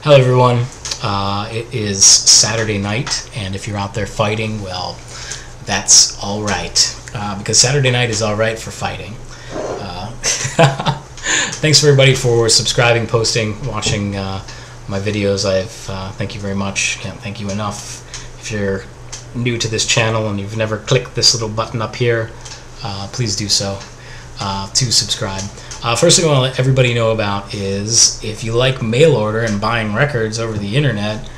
Hello everyone, it is Saturday night, and if you're out there fighting, well, that's alright, because Saturday night is alright for fighting. Thanks everybody for subscribing, posting, watching my videos. Thank you very much. Can't thank you enough. If you're new to this channel and you've never clicked this little button up here, please do so to subscribe. First thing I want to let everybody know about is if you like mail order and buying records over the internet,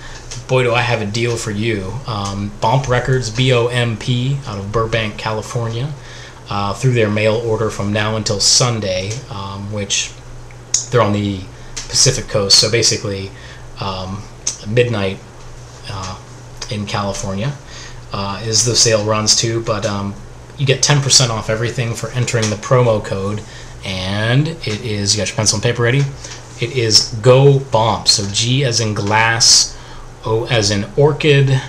boy do I have a deal for you. Bomp Records, B-O-M-P, out of Burbank, California, through their mail order from now until Sunday, which they're on the Pacific Coast, so basically midnight in California is the sale runs to, but you get 10% off everything for entering the promo code. And it is, you got your pencil and paper ready? It is Go Bomp. So G as in glass, O as in orchid,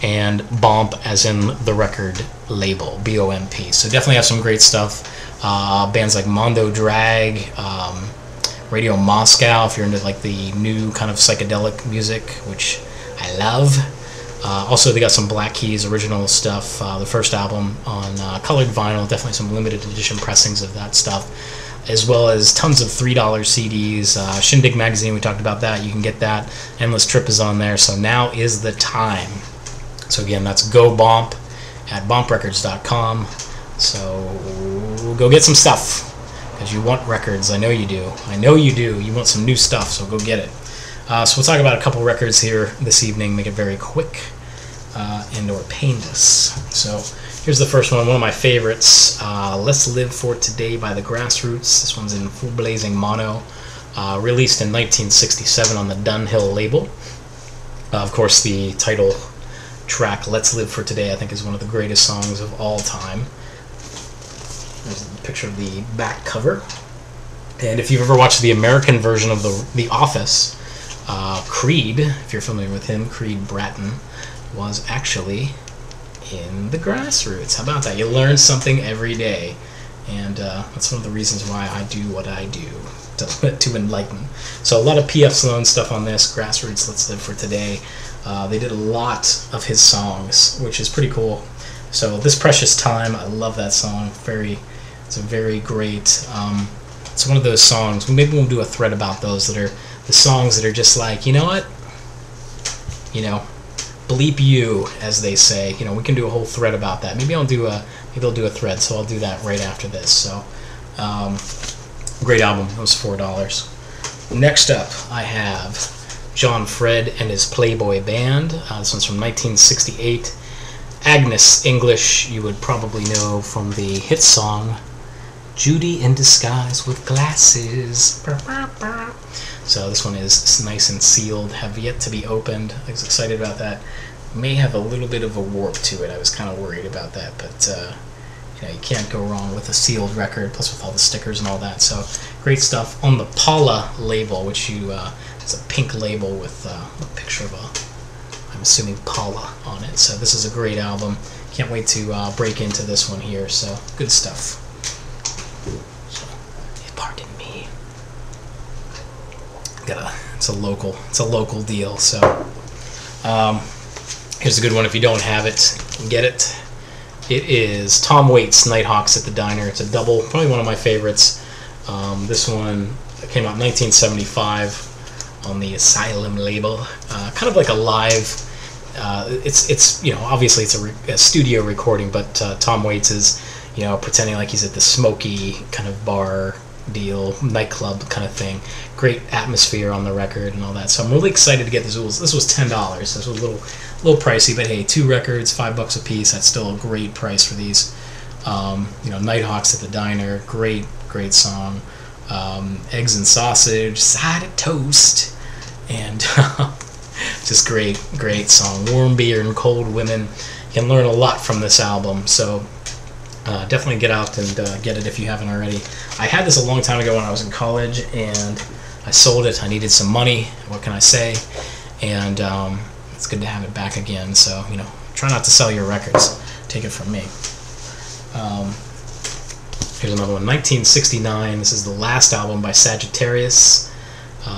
and Bomp as in the record label, B-O-M-P. So definitely have some great stuff. Bands like Mondo Drag, Radio Moscow, if you're into like the new kind of psychedelic music, which I love. Also, they got some Black Keys original stuff. The first album on colored vinyl, definitely some limited edition pressings of that stuff, as well as tons of $3 CDs. Shindig magazine, we talked about that. You can get that. Endless Trip is on there. So now is the time. So again, that's Go Bomp at bomprecords.com. So go get some stuff because you want records. I know you do. I know you do. You want some new stuff, so go get it. So we'll talk about a couple records here this evening, make it very quick and/or painless. So here's the first one of my favorites, Let's Live for Today by the Grassroots. This one's in full blazing mono, released in 1967 on the Dunhill label. Of course, the title track, Let's Live for Today, I think is one of the greatest songs of all time. There's a picture of the back cover. And if you've ever watched the American version of The Office, Creed, if you're familiar with him, Creed Bratton, was actually in the Grassroots. How about that? You learn something every day, and that's one of the reasons why I do what I do, to enlighten. So a lot of P.F. Sloan stuff on this, Grassroots, Let's Live for Today. They did a lot of his songs, which is pretty cool. So This Precious Time, I love that song. It's a very great, it's one of those songs, maybe we'll do a thread about those, that are the songs that are just like, you know what, bleep you, as they say. We can do a whole thread about that. Maybe I'll do a thread, so I'll do that right after this. So great album. It was $4. Next up, I have John Fred and his Playboy Band. This one's from 1968. Agnes English, you would probably know from the hit song Judy in Disguise with Glasses. So this one is nice and sealed, have yet to be opened. I was excited about that. May have a little bit of a warp to it. I was kind of worried about that, but you can't go wrong with a sealed record, plus with all the stickers and all that. So great stuff on the Paula label, which it's a pink label with a picture of I'm assuming Paula on it. So this is a great album. Can't wait to break into this one here. So good stuff. Pardon me. It's a local deal. So here's a good one. If you don't have it, get it. It is Tom Waits' Nighthawks at the Diner. It's a double, probably one of my favorites. This one came out in 1975 on the Asylum label. Kind of like a live. It's obviously it's a studio recording, but Tom Waits is pretending like he's at the smoky kind of bar deal, nightclub kind of thing. Great atmosphere on the record and all that. So I'm really excited to get this. This was $10. This was a little pricey, but hey, 2 records, $5 a piece. That's still a great price for these. Nighthawks at the Diner, great song. Eggs and Sausage, Side of Toast, and just great song. Warm Beer and Cold Women. You can learn a lot from this album. So definitely get out and get it if you haven't already. I had this a long time ago when I was in college, and I sold it. I needed some money. What can I say? And it's good to have it back again. So try not to sell your records. Take it from me. Here's another one, 1969. This is the last album by Sagittarius.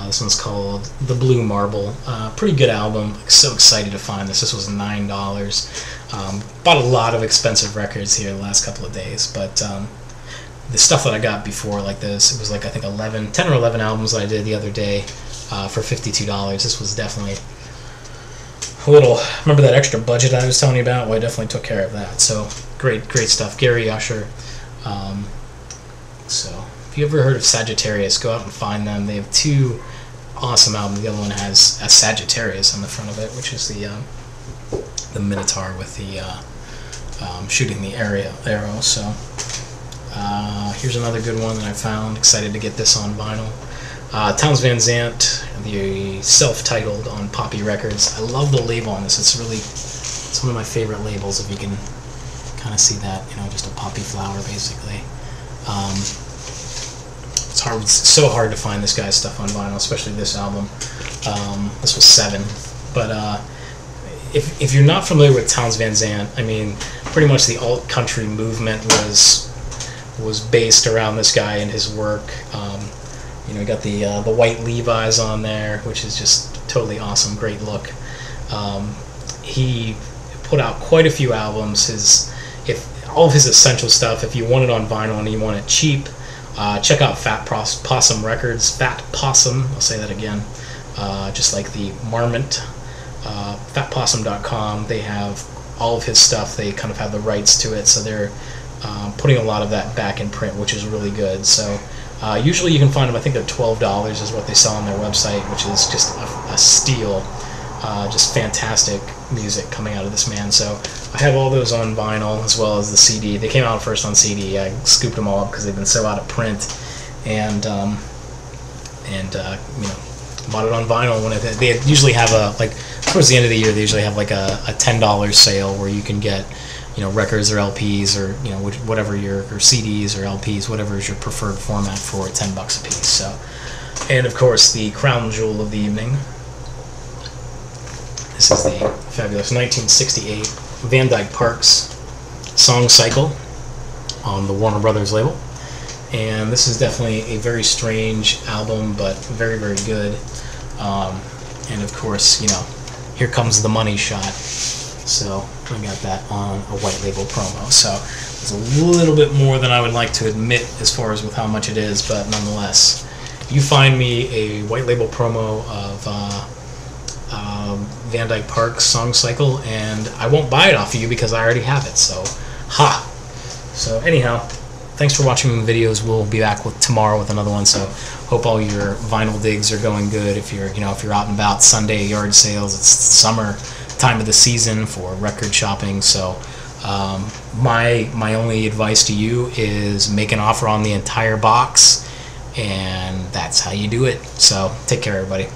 This one's called The Blue Marble. Pretty good album. So excited to find this. This was $9. Bought a lot of expensive records here the last couple of days, but the stuff that I got before, like this, it was like I think 10 or 11 albums that I did the other day for $52. This was definitely a little. Remember that extra budget I was telling you about? Well, I definitely took care of that. So great stuff. Gary Usher. So if you ever heard of Sagittarius, go out and find them. They have 2 awesome albums. The other one has a Sagittarius on the front of it, which is the Minotaur with the shooting the arrow. So here's another good one that I found. Excited to get this on vinyl. Townes Van Zandt, the self-titled on Poppy Records. I love the label on this. It's one of my favorite labels. If you can kind of see that, just a poppy flower basically. It's so hard to find this guy's stuff on vinyl, especially this album. This was $7, but if you're not familiar with Townes Van Zandt, I mean, pretty much the alt country movement was based around this guy and his work. You got the white Levi's on there, which is just totally awesome, great look. He put out quite a few albums. All of his essential stuff. If you want it on vinyl and you want it cheap, check out Fat Possum Records. Fat Possum, I'll say that again, just like the Marmot. FatPossum.com. They have all of his stuff. They kind of have the rights to it, so they're putting a lot of that back in print, which is really good. So usually you can find them. I think they're $12 is what they sell on their website, which is just a steal. Just fantastic music coming out of this man. So I have all those on vinyl as well as the CD. They came out first on CD. I scooped them all up because they've been so out of print, and bought it on vinyl when they usually have towards the end of the year they usually have like a $10 sale where you can get records or LPs or whatever or CDs or LPs, whatever is your preferred format, for $10 a piece. So, and of course the crown jewel of the evening. This is the fabulous 1968 Van Dyke Parks Song Cycle on the Warner Brothers label. And this is definitely a very strange album, but very, very good. And of course, here comes the money shot. So I got that on a white label promo. So it's a little bit more than I would like to admit as far as with how much it is, but nonetheless, you find me a white label promo of Van Dyke Parks Song Cycle, and I won't buy it off of you because I already have it. So, So anyhow, thanks for watching the videos. We'll be back tomorrow with another one. So hope all your vinyl digs are going good. If you're out and about, Sunday yard sales. It's summer time of the season for record shopping. So my only advice to you is make an offer on the entire box, and that's how you do it. So take care, everybody.